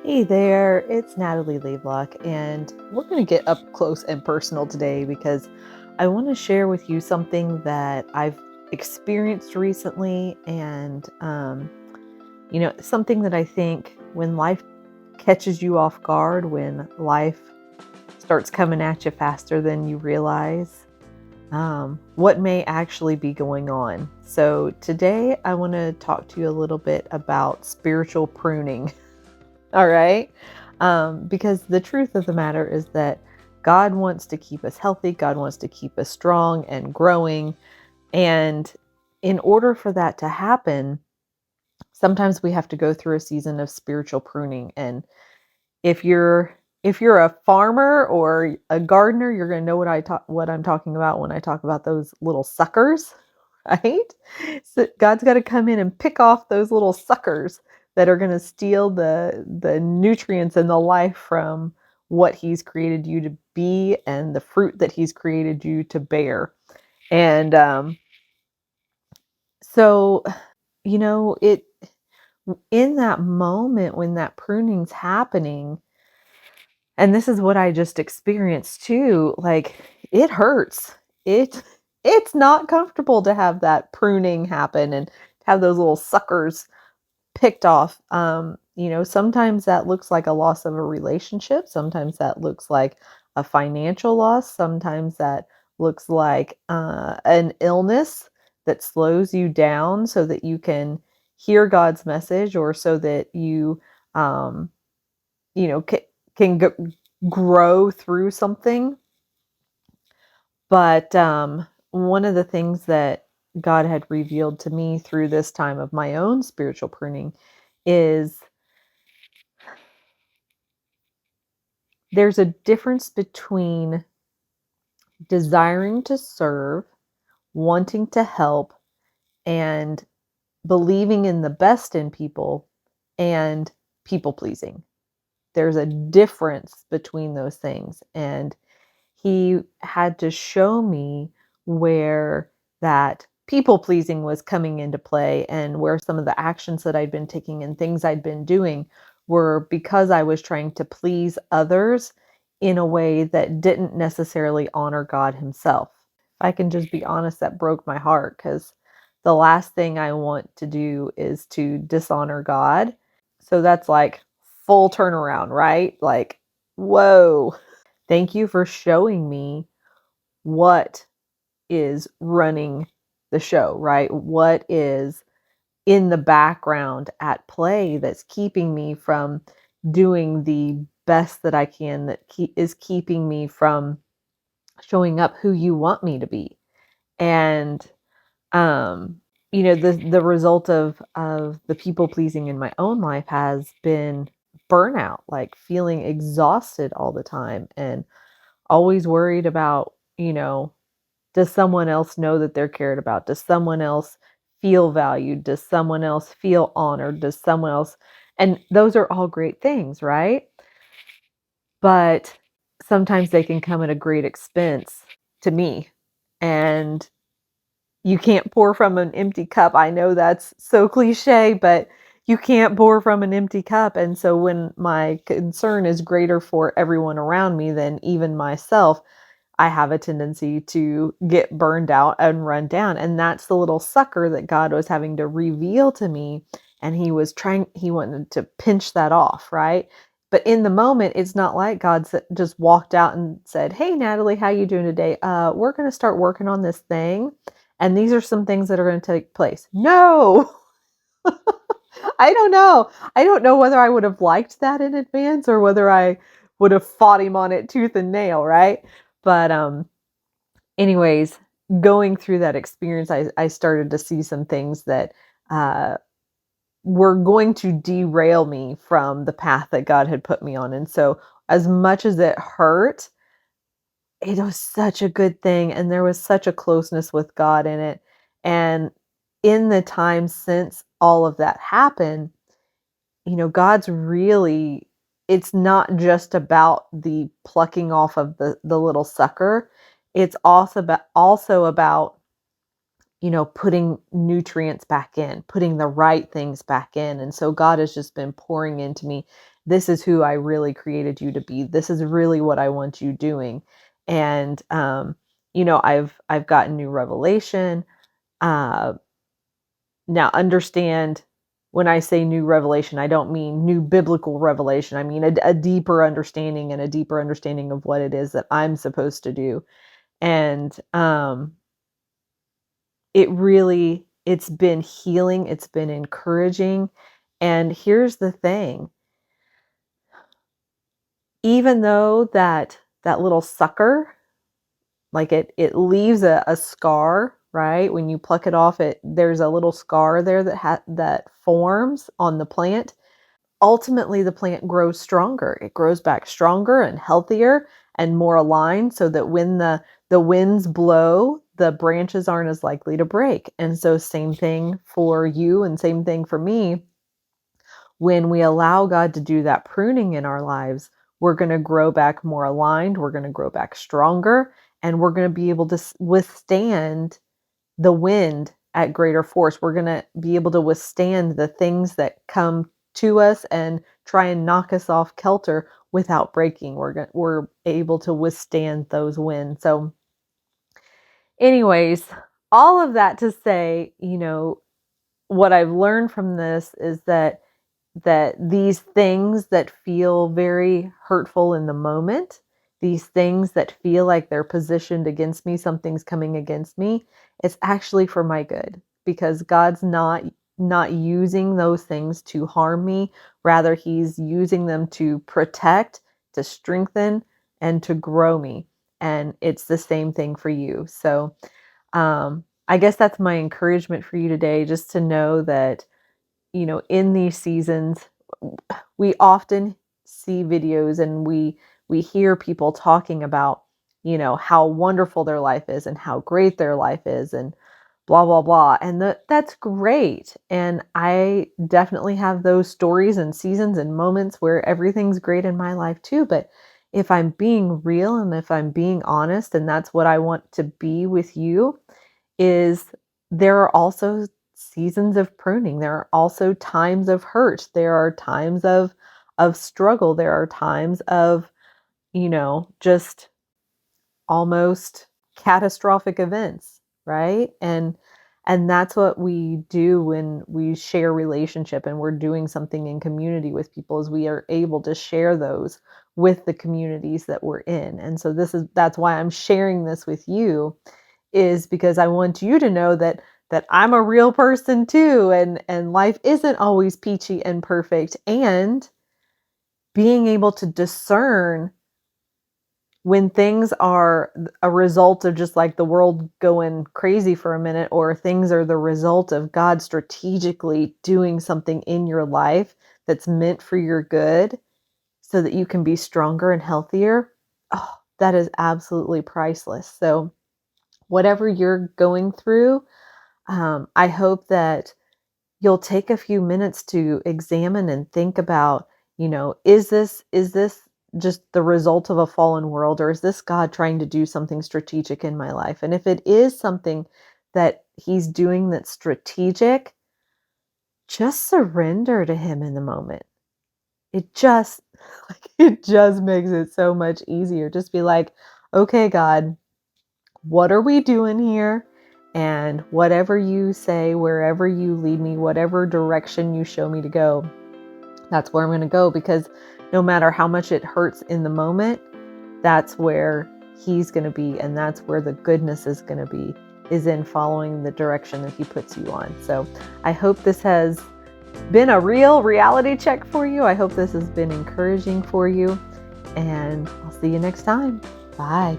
Hey there, it's Natalie Leblock, and we're going to get up close and personal today because I want to share with you something that I've experienced recently, and something that I think when life catches you off guard, when life starts coming at you faster than you realize, what may actually be going on. So today I want to talk to you a little bit about spiritual pruning. All right. Because the truth of the matter is that God wants to keep us healthy. God wants to keep us strong and growing. And in order for that to happen, sometimes we have to go through a season of spiritual pruning. And if you're if you're a farmer or a gardener, you're going to know what I'm talking about when I talk about those little suckers, right? So God's got to come in and pick off those little suckers that are going to steal the nutrients and the life from what he's created you to be and the fruit that he's created you to bear. And so, it in that moment when that pruning's happening, and this is what I just experienced too, like it hurts. It it's not comfortable to have that pruning happen and have those little suckers picked off. Sometimes that looks like a loss of a relationship. Sometimes that looks like a financial loss. Sometimes that looks like an illness that slows you down so that you can hear God's message, or so that um, you know, can, can grow through something. But one of the things that God had revealed to me through this time of my own spiritual pruning is there's a difference between desiring to serve, wanting to help, and believing in the best in people and people pleasing. There's a difference between those things. And he had to show me where that people pleasing was coming into play, and where some of the actions that I'd been taking and things I'd been doing were because I was trying to please others in a way that didn't necessarily honor God himself. If I can just be honest, that broke my heart, because the last thing I want to do is to dishonor God. So that's like full turnaround, right? Like, whoa. Thank you for showing me what is running the show, right? What is in the background at play that's keeping me from doing the best that I can, that is keeping me from showing up who you want me to be. And um the result of the people pleasing in my own life has been burnout, like feeling exhausted all the time and always worried about, does someone else know that they're cared about? Does someone else feel valued? Does someone else feel honored? Does someone else, and those are all great things, right? But sometimes they can come at a great expense to me. And you can't pour from an empty cup. I know that's so cliche, but you can't pour from an empty cup. And so when my concern is greater for everyone around me than even myself, I have a tendency to get burned out and run down. And that's the little sucker that God was having to reveal to me. And he wanted to pinch that off, right? But in the moment, it's not like God just walked out and said, "Hey, Natalie, how you doing today? We're going to start working on this thing. And these are some things that are going to take place." No, I don't know. I don't know whether I would have liked that in advance or whether I would have fought him on it tooth and nail, right? But anyways, going through that experience, I started to see some things that uh, were going to derail me from the path that God had put me on. And so, as much as it hurt, it was such a good thing. And there was such a closeness with God in it. And in the time since all of that happened, God's really, it's not just about the plucking off of the little sucker. It's also about putting nutrients back in, putting the right things back in. And so God has just been pouring into me this is who I really created you to be. This is really what I want you doing. And, I've gotten new revelation. Uh, Now understand, when I say new revelation, I don't mean new biblical revelation. I mean a deeper understanding, and a deeper understanding of what it is that I'm supposed to do. And it's been healing, it's been encouraging. And here's the thing, even though that little sucker, like it leaves a scar, right? When you pluck it off, there's a little scar there that forms on the plant. Ultimately, the plant grows stronger. It grows back stronger and healthier and more aligned, so that when the winds blow, the branches aren't as likely to break. And so same thing for you and same thing for me. When we allow God to do that pruning in our lives, we're going to grow back more aligned, we're going to grow back stronger, and we're going to be able to withstand the wind at greater force. We're going to be able to withstand the things that come to us and try and knock us off kilter without breaking. We're able to withstand those winds. So anyways, all of that to say, what I've learned from this is that these things that feel very hurtful in the moment, these things that feel like they're positioned against me, something's coming against me, it's actually for my good, because God's not using those things to harm me. Rather, he's using them to protect, to strengthen, and to grow me. And it's the same thing for you. So I guess that's my encouragement for you today, just to know that, in these seasons, we often see videos and we hear people talking about, how wonderful their life is and how great their life is and blah blah blah. And that's great. And I definitely have those stories and seasons and moments where everything's great in my life too. But if I'm being real and if I'm being honest, and that's what I want to be with you, is there are also seasons of pruning. There are also times of hurt. There are times of struggle. There are times of, just almost catastrophic events, right? And that's what we do when we share relationship and we're doing something in community with people, is we are able to share those with the communities that we're in. And so that's why I'm sharing this with you, is because I want you to know that I'm a real person too, and life isn't always peachy and perfect, and being able to discern when things are a result of just like the world going crazy for a minute, or things are the result of God strategically doing something in your life that's meant for your good so that you can be stronger and healthier. Oh, that is absolutely priceless. So whatever you're going through, I hope that you'll take a few minutes to examine and think about, is this just the result of a fallen world, or is this God trying to do something strategic in my life? And if it is something that he's doing that's strategic, just surrender to him in the moment. It just it just makes it so much easier. Just be like, "Okay, God, what are we doing here? And whatever you say, wherever you lead me, whatever direction you show me to go, that's where I'm going to go." Because no matter how much it hurts in the moment, that's where he's going to be. And that's where the goodness is going to be, is in following the direction that he puts you on. So I hope this has been a real reality check for you. I hope this has been encouraging for you. And I'll see you next time. Bye.